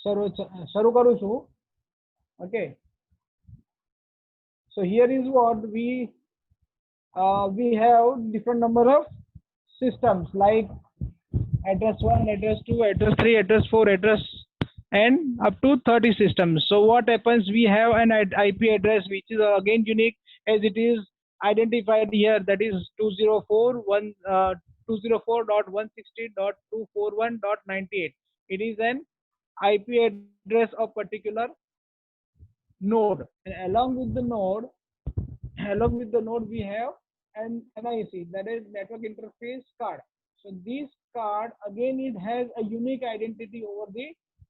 શરૂ કરું છું. Okay, so here is what we have different number of systems like address 1, address 2, address 3, address 4, address, and up to 30 systems. So what happens, we have an IP address which is again unique as it is identified here, that is 204.160.241.98. It is an IP address of particular node, and along with the node we have an NIC, that is network interface card. So this card again, it has a unique identity over the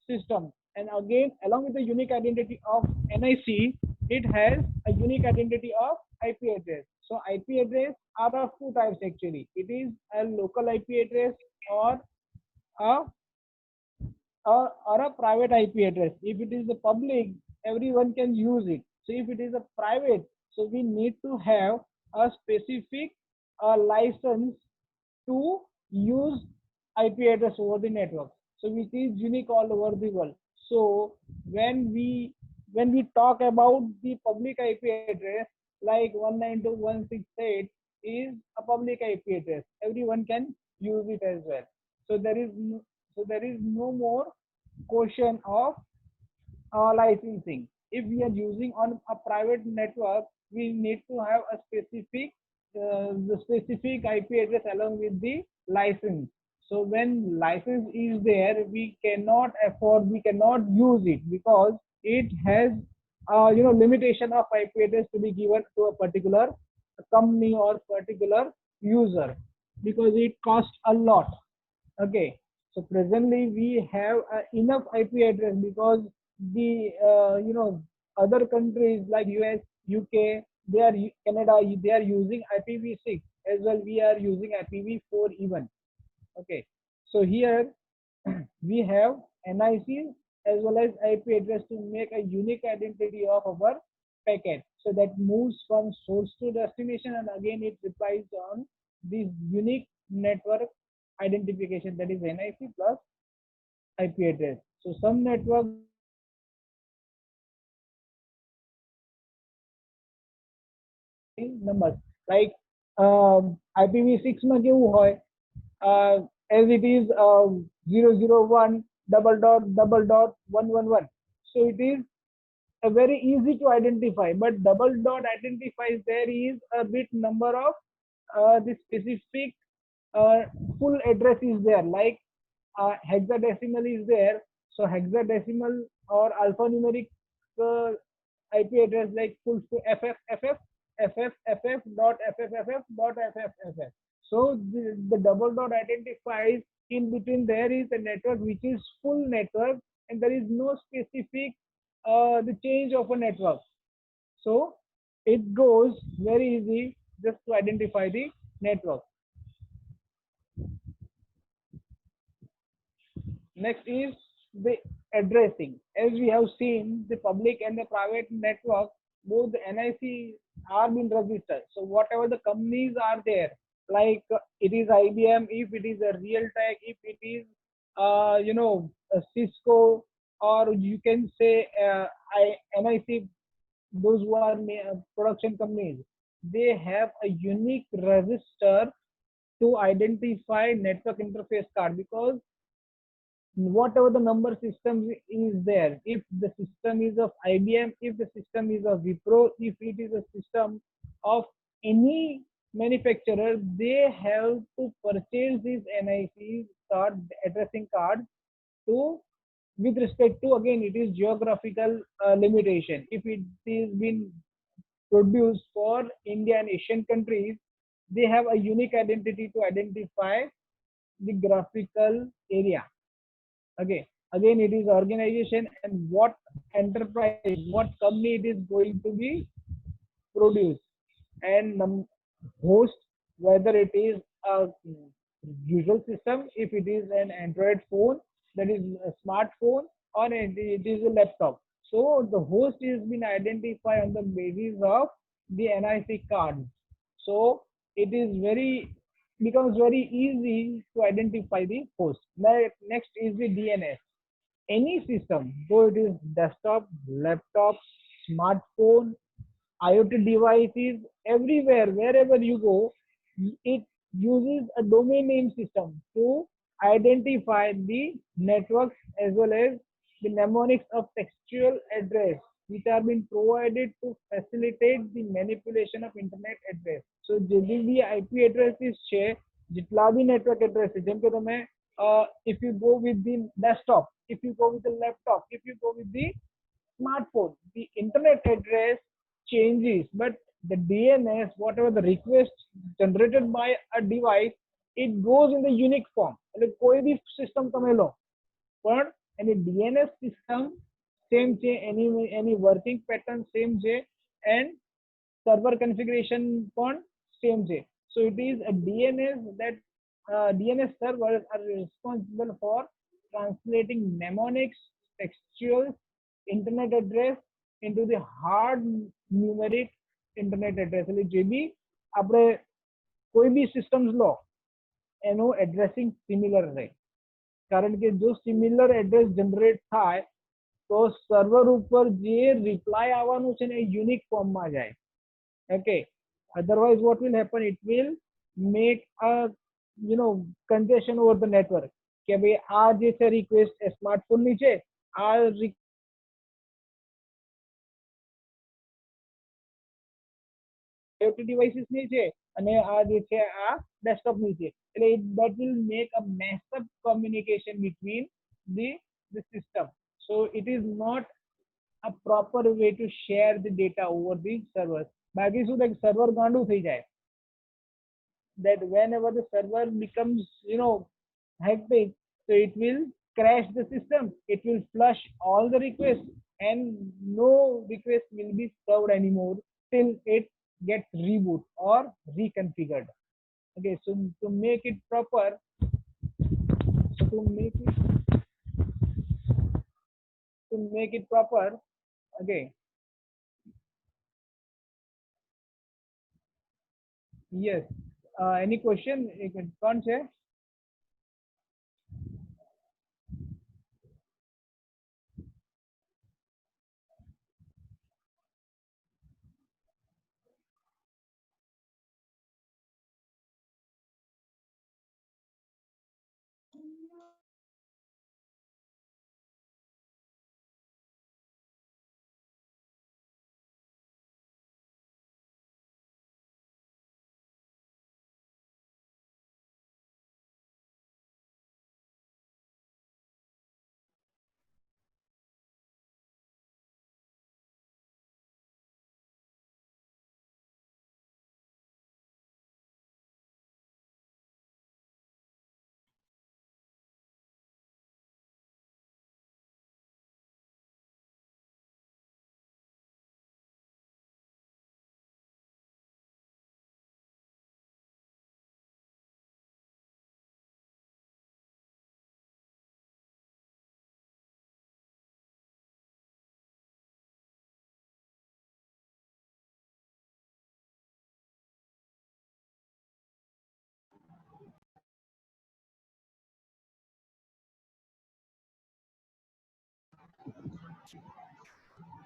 system, and again along with the unique identity of NIC, it has a unique identity of IP address. So IP address are of two types actually. It is a local IP address or a or a private IP address. If it is a public, everyone can use it. So if it is a private, so we need to have a specific license to use IP address over the network. So which is unique all over the world. So when we talk about the public IP address like 192.168 is a public IP address. Everyone can use it as well. So there is no more question of licensing. If we are using on a private network, we need to have a the specific IP address along with the license. So when license is there, we cannot use it because it has limitation of IP address to be given to a particular company or particular user because it costs a lot. Okay, so presently we have enough IP address because the other countries like US, UK, Canada, they are using IPv6 as well. We are using IPv4 even. Okay, so here we have NIC as well as IP address to make a unique identity of our packet. So that moves from source to destination, and again it replies on this unique network identification, that is NIC plus IP address. So some network numbers like IPv6 માં કેવું હોય as it is 001 double dot double dot 111. So it is very easy to identify, but double dot identifies there is a bit number of the specific uh, full address is there, like hexadecimal is there. So hexadecimal or alphanumeric uh, IP address like full FFFF FFFF dot FFFF dot FFFF. So the double dot identifies in between there is a network which is full network, and there is no specific the change of a network. So it goes very easy just to identify the network. Next is the addressing. As we have seen, the public and the private network, both the NIC are being registered. So whatever the companies are there, like it is IBM, if it is a Realtek, if it is a Cisco, or you can say NIC, those who are production companies, they have a unique register to identify network interface card because whatever the number system is there, if the system is of IBM, if the system is of Wipro, if it is a system of any manufacturer, they have to purchase this NIC card, addressing card, to with respect to, again it is geographical limitation. If it is been produced for India and Asian countries, they have a unique identity to identify the graphical area. Okay, again it is organization and what enterprise, what company it is going to be produced, and host, whether it is a usual system, if it is an Android phone, that is a smartphone, or it is a laptop. So the host is been identified on the basis of the NIC card. So it is very becomes very easy to identify the host. Next is the DNS. any system, though it is desktop, laptop, smartphone, IoT devices, everywhere, wherever you go, it uses a domain name system to identify the networks as well as the mnemonics of textual address which are being provided to facilitate the manipulation of internet address. So જે બી IP addresses છે, જેટલા બી network address છે, જેમ કે તમે if you go with the desktop, if you go with the laptop, if you go with the smartphone, the internet address changes, but the DNS, whatever the request generated by a device, it goes in the unique form. એટલે કોઈ બી system તમે લો, પણ એની DNS system same છે, એની working pattern same છે, and server configuration પણ same છે. So it is a DNS that DNS servers are responsible for translating mnemonics, textuals, internet address into the hard numeric internet address. એટલે જે બી આપણે કોઈ બી systems લો એનું addressing similar રહે, કારણ કે જો સિમિલર એડ્રેસ જનરેટ થાય તો સર્વર ઉપર જે રિપ્લાય આવવાનું છે ને એ યુનિક ફોર્મમાં જાય. Okay, otherwise what will happen, it will make a congestion over the network કે ભાઈ આ જે છે રિક્વેસ્ટ સ્માર્ટફોન ની છે, આ IoT devices ની છે, અને આ જે છે આ desktop ની છે. એટલે that will make a massive communication between the system. So it is not a proper way to share the data over the servers. બાકી શું થાય, સર્વર ગાંડું થઈ જાય, that whenever the server becomes hectic, so it will crash the system, it will flush all the requests, and no request will be served anymore till it gets reboot or reconfigured. Okay, so to make it proper, to make it proper, okay, yes, any question? કોણ છે?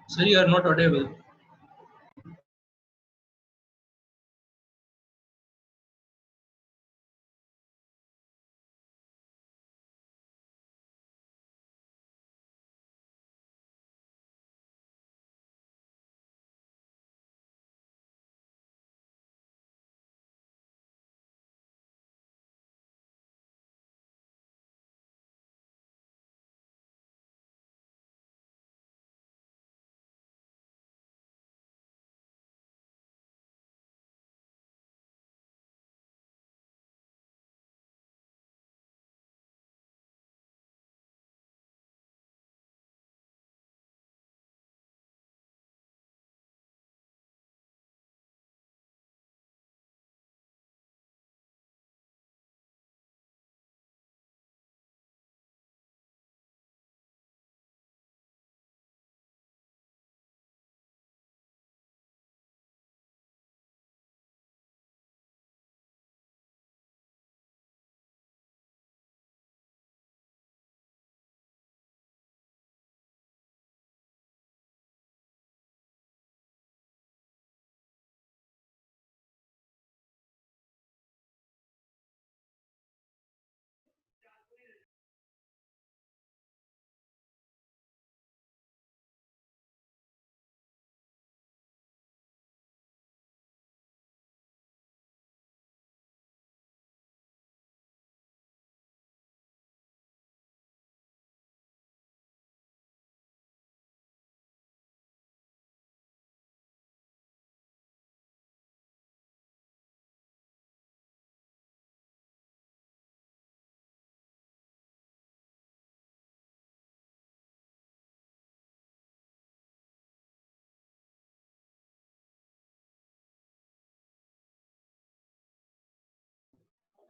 Sir, you are not audible.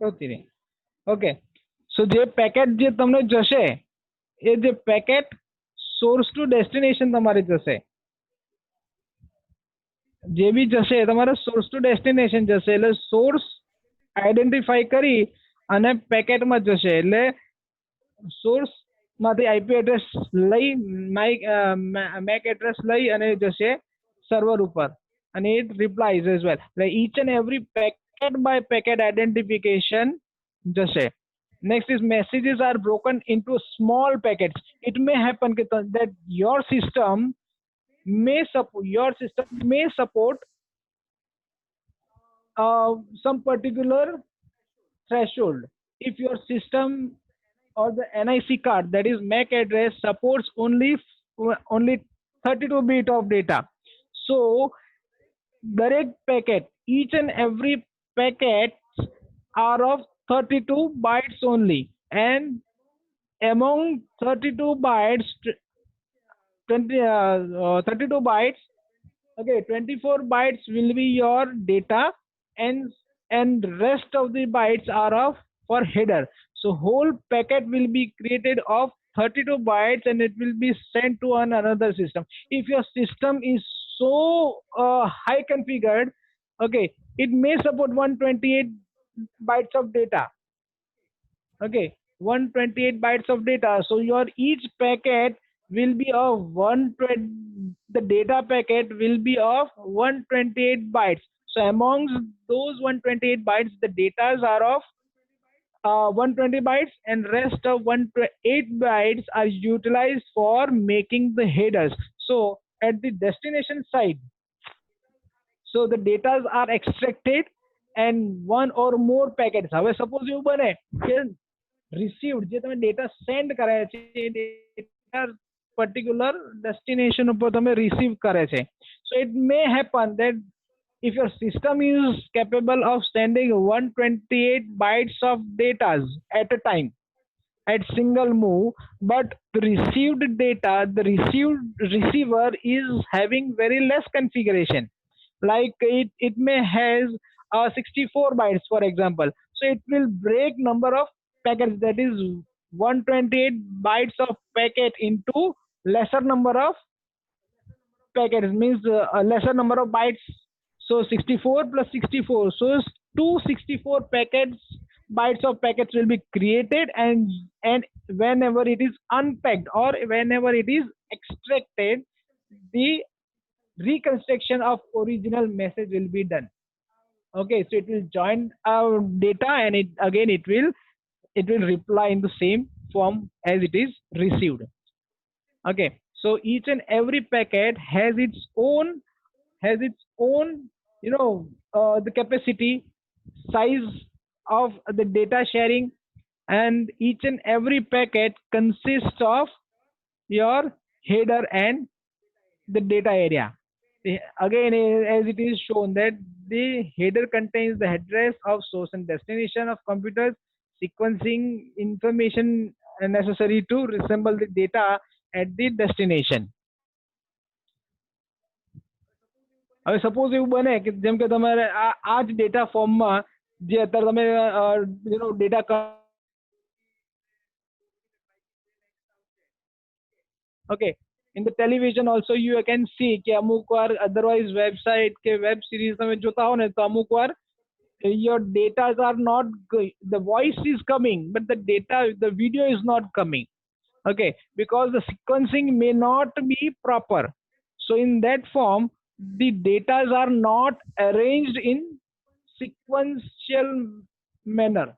હોતી રહી. Okay, સો જે packet જે તમને જશે એ જે packet source two destination તમારે જશે. જે બી જશે તમારે સોર્સ ટુ ડેસ્ટિનેશન જશે, એટલે સોર્સ આઈડેન્ટિફાઈ કરી અને પેકેટમાં જશે. એટલે સોર્સ માંથી આઈપી એડ્રેસ લઈ મેક એડ્રેસ લઈ અને જશે સર્વર ઉપર, અને ઇટ રિપ્લાઇઝ એઝ વેલ. એટલે each and every packet by packet identification જશે. Next is messages are broken into small packets. It may happen that your system may support some particular threshold. If your system or the NIC card, that is MAC address, supports only 32-bit of data. So direct packet, each and every packet are of 32 bytes only, and among 32 bytes 32 bytes, okay, 24 bytes will be your data, and rest of the bytes are of for header. So whole packet will be created of 32 bytes, and it will be sent to another system. If your system is so high configured, okay, it may support 128 bytes of data. Okay, 128 bytes of data. So your each packet will be of 120, the data packet will be of 128 bytes. So amongst those 128 bytes, the datas are of 120 bytes, and rest of 108 bytes are utilized for making the headers. So at the destination side, so the datas are extracted and one or more packets. હવે suppose એવું બને કે received જે તમે data send કરાયા છે એ data particular destination ઉપર તમે રિસીવ કરે છે. So it may happen that if your system is capable of sending 128 bytes of data at a time, at single move, but the received data, the receiver is having very less configuration. Like it may has 64 bytes, for example. So it will break number of packets, that is 128 bytes of packet into lesser number of packets, means a lesser number of bytes. So 64 plus 64, so 264 packets, bytes of packets will be created, and whenever it is unpacked or whenever it is extracted, the reconstruction of original message will be done. Okay, so it will join our data, and it will reply in the same form as it is received. Okay, so each and every packet has its own the capacity, size of the data sharing, and each and every packet consists of your header and the data area. Again, as it is shown that the header contains the address of source and destination of computers, sequencing information necessary to resemble the data at the destination. હવે suppose એવું બને કે જેમ કે તમારે આ જ data ફોર્મમાં જે અત્યારે તમે data okay, in the television also you can see કે અમુક વાર otherwise website કે web series તમે જોતા હો ને તો અમુક વાર your data are not, the voice is coming but the video is not coming. Okay, because the sequencing may not be proper. So in that form the data are not arranged in sequential manner.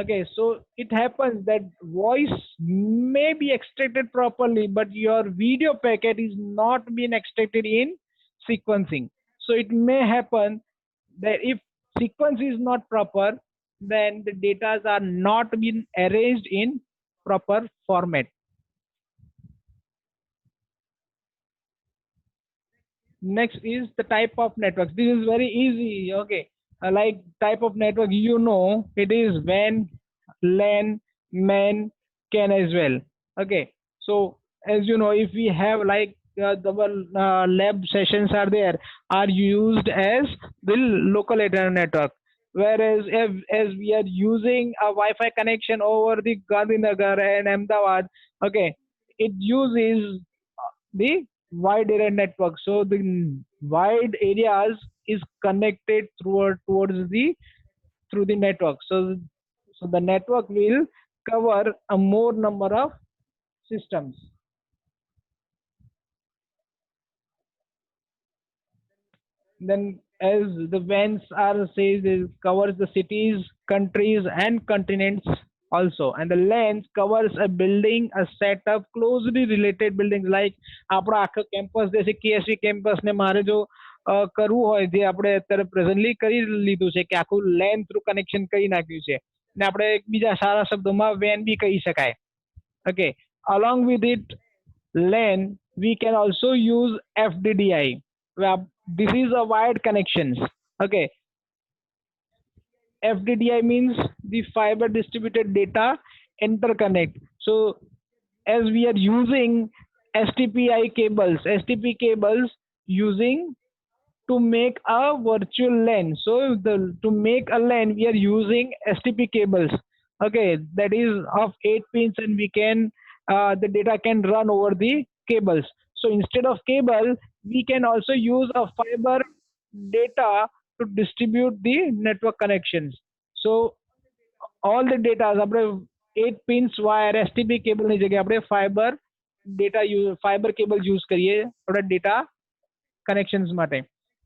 Okay, so it happens that voice may be extracted properly but your video packet is not being extracted in sequencing. So it may happen that if sequence is not proper, then the data are not being arranged in proper format. Next is the type of networks. This is very easy. Okay, like type of network, it is WAN, LAN, MAN, CAN as well. Okay, so as you know, if we have like the lab sessions are used as the local area network. Whereas as we are using a Wi-Fi connection over the Gandhinagar and Ahmedabad, okay, it uses the wide area network. So the wide areas is connected towards the through the network. So the network will cover a more number of systems. Then, as the vans are says, it covers the cities, countries, and continents also. And the lens covers a building, a set of closely related buildings like આપણા આખો campus જે છે કેએસવી campus ને મારે જો કરવું હોય જે આપણે અત્યારે પ્રેઝન્ટલી કરી લીધું છે કે આખું લેન થ્રુ કનેક્શન કરી નાખ્યું છે ને આપણે બીજા સારા શબ્દોમાં વેન બી કહી શકાય. Okay, along with it LAN, we can also use FDDI. This is a wired connections. Okay, FDDI means the fiber distributed data interconnect. So as we are using STPI cables, STP cables using to make a virtual LAN. So to make a LAN, we are using STP cables. Okay, that is of 8 pins, and we can the data can run over the cables. So instead of cable, we can also use a fiber data to distribute the network connections. So all the data આપણે 8 pins wire STP cable ની જગ્યાએ આપણે fiber cable use કરીએ આપણા data connections માટે.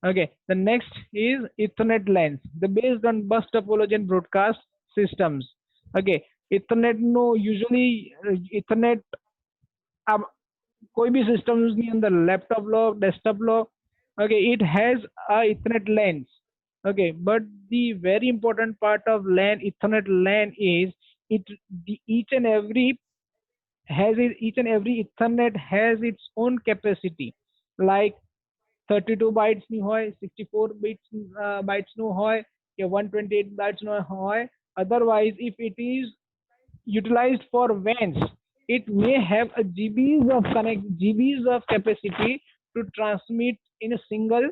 Okay, the next is Ethernet LANs. The based on bus topology and broadcast systems. Okay, Ethernet no usually Ethernet अब कोई भी systems ની અંદર laptop law, desktop low, okay, it has a Ethernet LANs. Okay, but the very important part of LAN, Ethernet LAN is it each and every each and every Ethernet has its own capacity. Like 32 bytes ની હોય, 64 bytes નું હોય કે 128 bytes નું હોય. Otherwise, if it is utilized for WANs, it may have a GBs of capacity to transmit in a single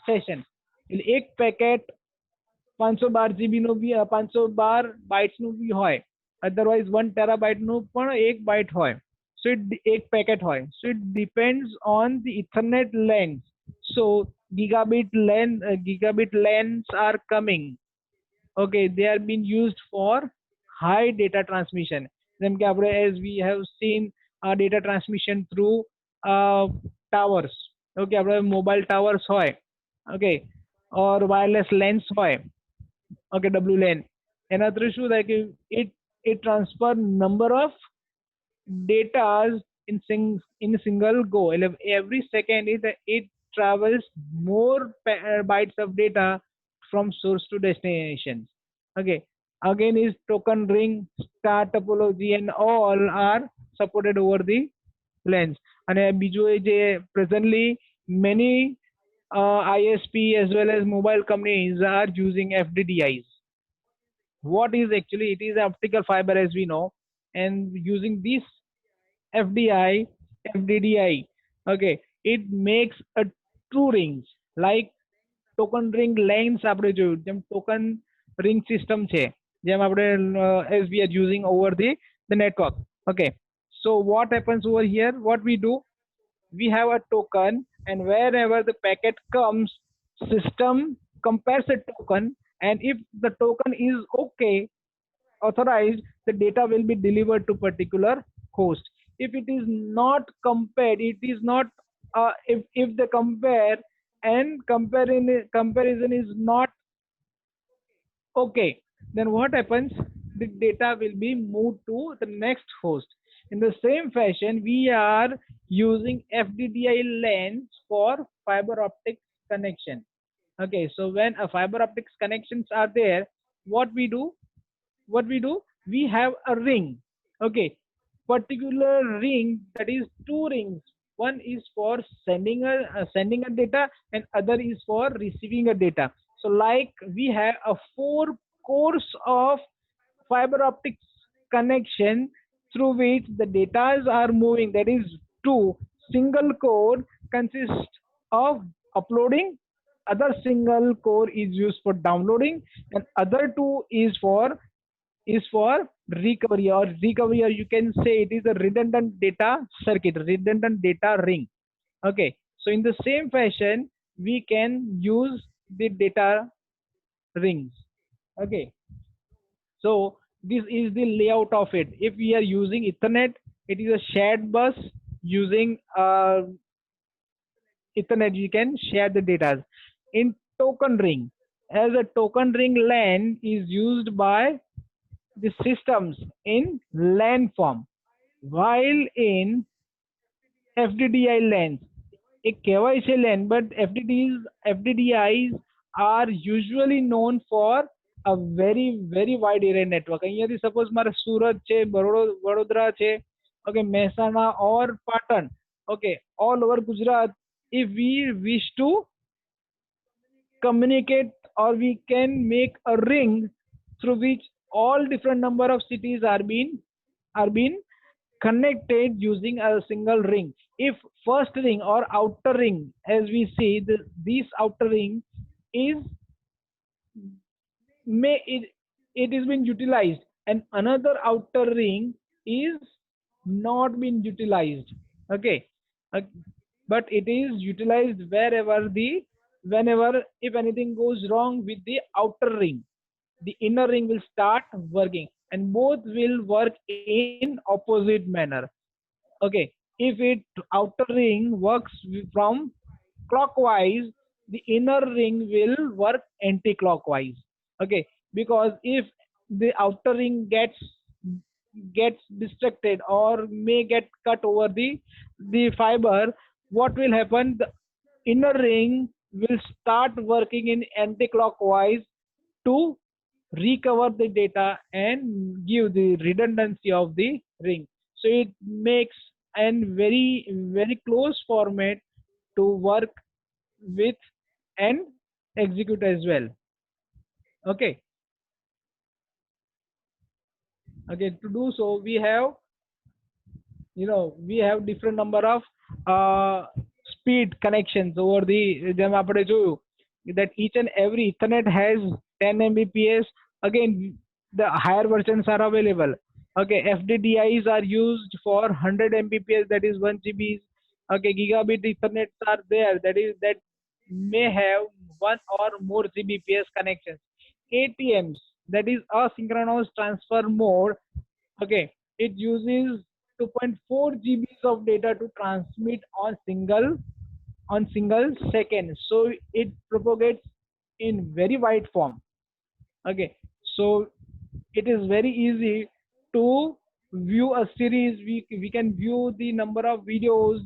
session. એક packet 512 GB નું બી 512 bytes નું બી હોય. અધરવાઇઝ 1 ટેરાબાઇટ નું પણ એક બાઇટ હોય. So એક પેકેટ હોય. So it depends on the Ethernet length. So gigabit LANs are coming. Okay, they are being used for high data transmission. જેમ કે આપણે as we have seen data transmission through towers. Okay, આપણે mobile towers હોય. Okay, or wireless LANs હોય. Okay, WLAN. એના through શું થાય કે it transfer number of data in a single go. Every second it travels more bytes of data from source to destination. Okay, again is token ring, star topology, and all are supported over the LANs. And બીજું જે presently many ISP as well as mobile companies are using FDDIs. What is actually it is optical fiber as we know, and using this FDDI, okay, it makes a two rings like token ring lengths આપણે જોયું જેમ token ring system છે જેમ આપણે as we are using over the network. Okay, so what happens over here, what we do, we have a token, and wherever the packet comes, system compares the token, and if the token is okay, authorized, the data will be delivered to particular host. If it is not compared, it is not if the compare and comparison is not okay, then what happens, the data will be moved to the next host. In the same fashion, we are using FDDI LANs for fiber optics connection. Okay, so when a fiber optics connections are there, what we do, we have a ring. Okay, particular ring, that is two rings. One is for sending a data, and other is for receiving a data. So like we have a 4 cores of fiber optics connection through which the data are moving. That is two. Single core consists of uploading other single core is used for downloading, and other two is for recovery, or you can say it is a redundant data circuit, redundant data ring. Okay, so in the same fashion, we can use the data rings. Okay, so this is the layout of it. If we are using Ethernet, it is a shared bus using Ethernet. You can share the data. In token ring, as a token ring LAN is used by the systems in LAN form, while in FDDI LANs, it કહેવાય છે LAN, but FDDIs are usually known for a very wide area network. અહીંયાથી suppose મારે સુરત છે, વડોદરા છે, okay, Mehsana or Patan, okay, all over Gujarat, if we wish to communicate, or we can make a ring through which all different number of cities are being connected using a single ring. If first ring or outer ring, as we see, this outer ring is it is been utilized, and another outer ring is not been utilized. Okay. Uh, but it is utilized whenever if anything goes wrong with the outer ring, the inner ring will start working, and both will work in opposite manner. Okay, if it outer ring works from clockwise, the inner ring will work anti-clockwise. Okay, because if the outer ring gets distracted or may get cut over the fiber, what will happen? The inner ring will start working in anti-clockwise to recover the data and give the redundancy of the ring. So it makes a very close format to work with and execute as well. Okay. Okay, to do so, we have different number of speed connections over the જેમ આપણે જોયું that each and every Ethernet has 10 Mbps. Again, the higher versions are available. Okay, FDDIs are used for 100 Mbps, that is 1 GB. Okay, gigabit Ethernets are there, that may have one or more Gbps connections. ATMs, that is asynchronous transfer mode. Okay, it uses 2.4 GBs of data to transmit on single second, so it propagates in very wide form. Okay, so it is very easy to view a series. We can view the number of videos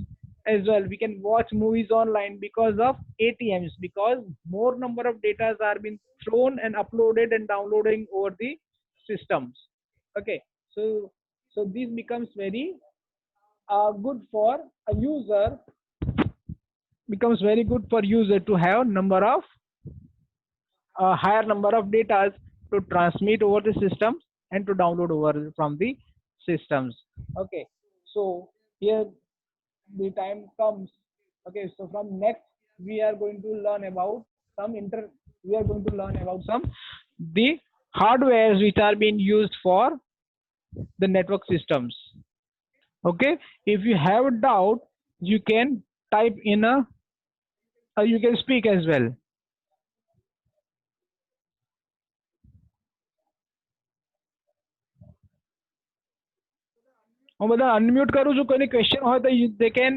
as well. We can watch movies online because of ATMs, because more number of data are being thrown and uploaded and downloading over the systems. Okay, so this becomes very good for a user, to have higher number of data to transmit over the systems and to download over from the systems. Okay, so here the time comes. Okay, so from next we are going to learn about some the hardwares which are being used for the network systems. Okay, if you have a doubt, you can type in you can speak as well. હું બધા unmute કરું છું, કોઈની question હોય તો they can